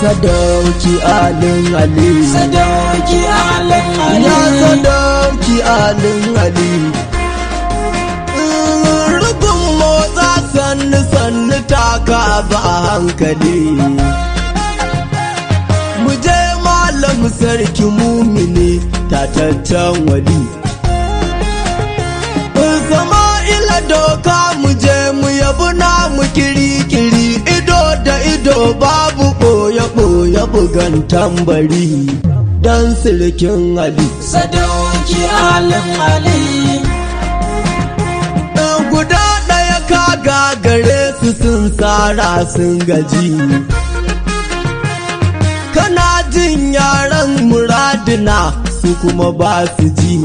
Sadauki alin Ali, Sadauki alin Ali, ya sadauki alin Ali. Rukun motsa sannu sannu taka ba a hankali. Mu je malam sarki mumini tataccen wali. Sama'ila doka mu je mu yabu namu kiri-kiri, ido da ido babu ɓoye-ɓoye bugan tambari dan sirkin Ali. Sadauki alin Ali, Guda ɗaya ka gagare su sun tsara sun gaji. Kana jin yaran muradina su kuma ba su ji.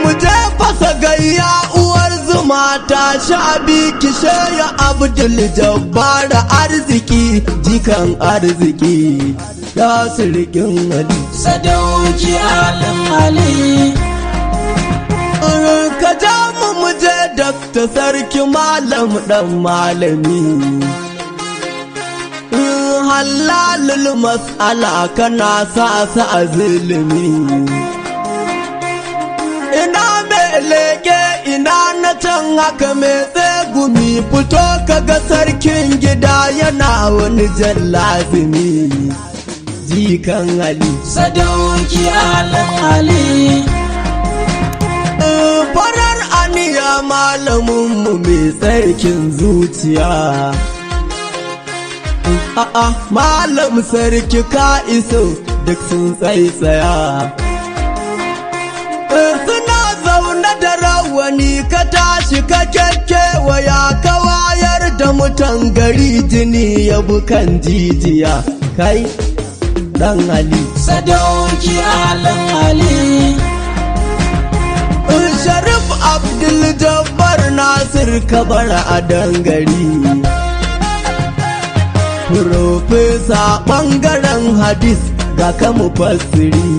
Mu je fasa gayya uwar zuma ta sha kishe ya Abdul Jabbar arziki jikan arziki ya sirkin Ali. Sadauki alin Ali, Ka ja mu je Dr. Sarki Malam dan malami. Halalul mas'ala kana sa a zulumi. Ina mai leke ina na can haka mai tsegumi, fito kaga sarkin gida yana wani jan lazimi jikan Ali. Sadauki alin Ali, Farar aniya malaminmu mai tsarkin zuciya. A'a malam sarki ka iso duk sun tsaitsaya. Suna zaune da rawani ka tashi ka kekkewaya ka wayar da mutan gari jini ya bukan jijiya. Kai dan Ali. Sadauki alin Ali, Sharif Abdul Jabbar Nasir Kabara a dangari. Profesa ɓangaren hadis ga kamu fasiri.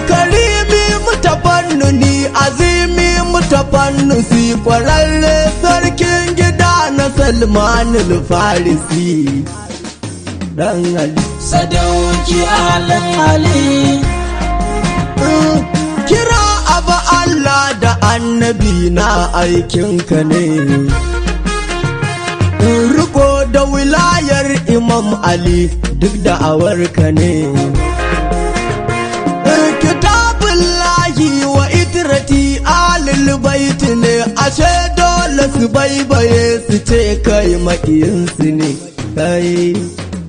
Karimi mutafannuni azimi mutafannusi kwararre sarkin gida na Salmanul Farisi. Dan Ali. Sadauki alin Ali, Kira abu Allah da annabi na aikinka ne. Riko da wilayar Imam Ali duk da awarka ne. Kitabullahi wa itrati alil baiti ne, ashe dole su baibaye su ce kai makiyinsu ne. Kai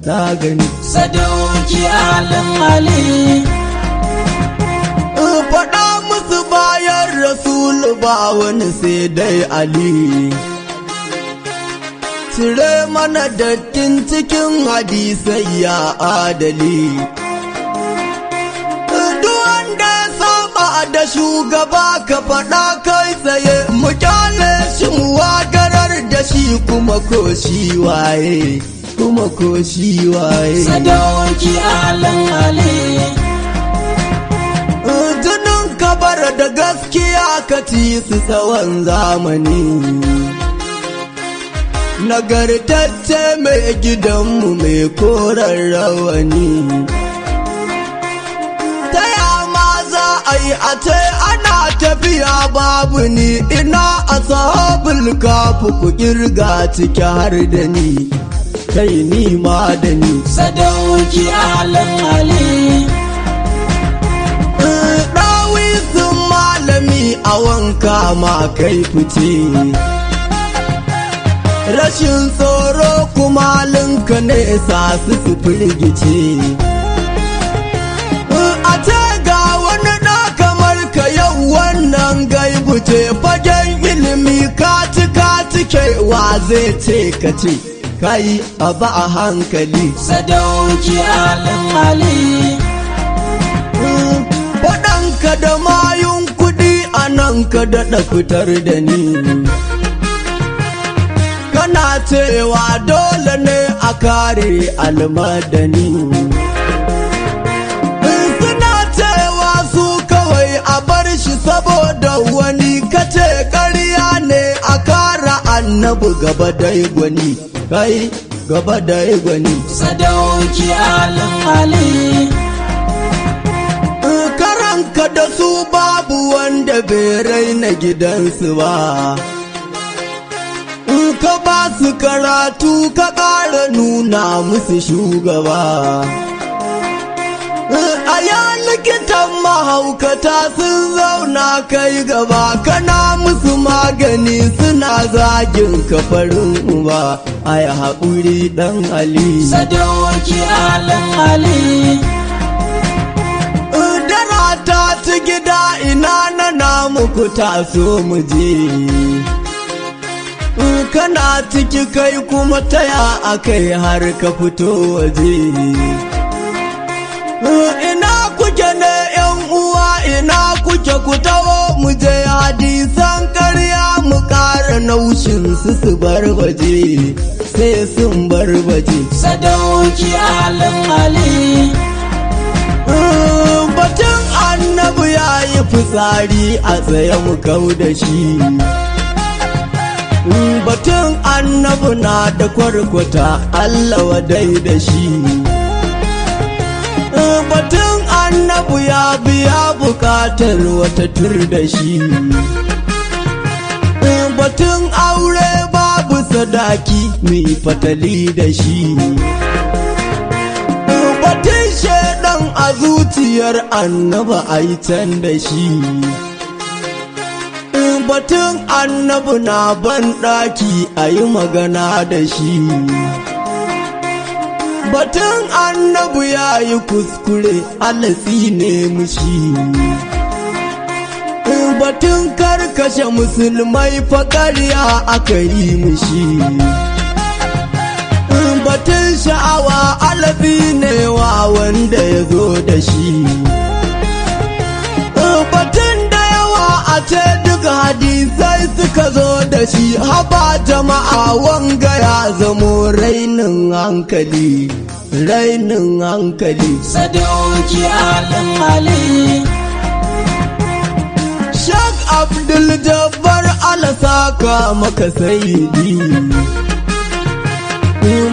na gani. Sadauki alin Ali, Faɗa musu bayan Rasulu ba wani sai dai Ali. Cire mana dattin cikin hadisai ya adali. Duk wanda ya saba da shugaba ka faɗa kai tsaye, mu kyale shi mu wagarar da shi kuma ko shi waye, kuma ko shi waye. Sadauki alin Ali, Jinin kabar da gaskiya ka ci su tsawon zamani. Nagartacce mai gidanmu mai koren rawani. Ta yama za a yi a ce ana tafiya babu ni, ina ashabul kafu ku kirga ciki har da ni, kai ni ma da ni. Sadauki alin Ali, Ɗawisun malami a wanka ma kai fice. Rashin tsoro kuma linka ne sa su firgice. A ce ga wani na kamar ka yau wannan gaibu ce, fagen ilimi ka cike wa zai ce ka ce, kai a ba a hankali. Sadauki alin Ali, Faɗanka da mayun kuɗi a nan ka daɗa fitar da ni. Kana cewa dole ne a kare almadani. Suna cewa su kawai a bar shi saboda wani kace ƙarya ne a kara annabi gaba dai gwani, kai gaba dai gwani. Sadauki Alan Ali. Karanka da su babu wanda bai raina gidansu ba. Ka ba su karatu ka ƙara nuna musu shugaba. A ya likitan mahaukata sun zauna kai gaba, kana musu magani suna zagin kafarin uba. Ai haƙuri ɗan Ali. Sadauki Alan Ali. Darata ta gida ina na namu ku taso mu je. Kana ciki kai kuma taya akai har ka fito waje. Ina kuke ne yan uwa, ina kuke ku taho mu je, hadisan ƙarya mu ƙara naushin su barbaje, sai sun barbaje. Sadauki Alan Ali. Batun annabi ya yi fitsari a tsaye mu kau da shi. Batun annabi na da kwarkwata Allah wadai da shi. Batun annabi ya biya bukatar wata tur da shi. Batun aure babu sadaki mai fatali da shi. Batun shaidan a zuciyar annaba a yi can da shi. Batun annabi na ban ɗaki a yi magana da shi. Batun annabi ya yi kuskure alatsi ne mushi. Batun karkashe musulmai faƙarya aka yi mushi. Batun sha'awa alatsi ne wa wanda ya zo da shi. Batun da yawa a ce duk hadisai suka zo da shi, haba jama'a wanga ya zamo rainin hankali, rainin hankali. Sadauki Alan Ali. Shak Abdul Jabbar alasaka maka sayidi,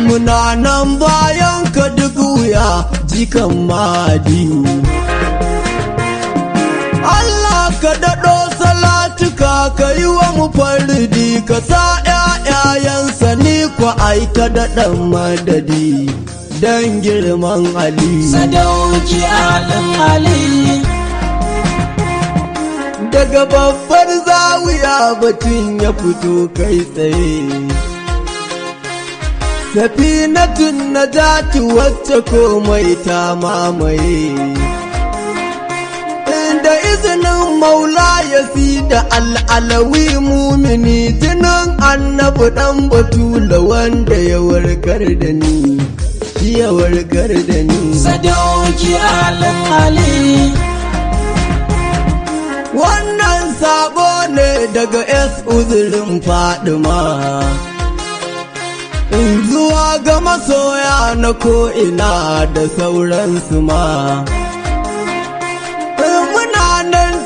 muna nan bayan ka duk wuya jikan mahadi. Allah ka daɗo salatuka ka yi wa mu faridi, ka sa ‘ya'yayensa ni kwa aika daɗan madadi don girman Ali. Sadauki Alan Ali. Daga babbar zawiya batun ya fito kai tsaye. Safinatun najati wacce komai ta mamaye. Da izinin maula ya fi da al'alawi mumini, jinin annabi ɗan batula wanda ya warkar da ni, ya warkar da ni. Sadauki Alan Ali. Wannan sabo ne daga uzurin Fadima, zuwa ga masoya na ko'ina da sauransu ma.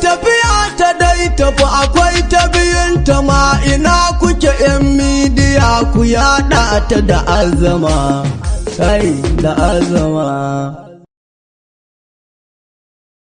Tafiya ta dai tafi akwai ta biyunta ma, ina kuke ‘yan midiya ku yaɗa ta da azama, kai da azama.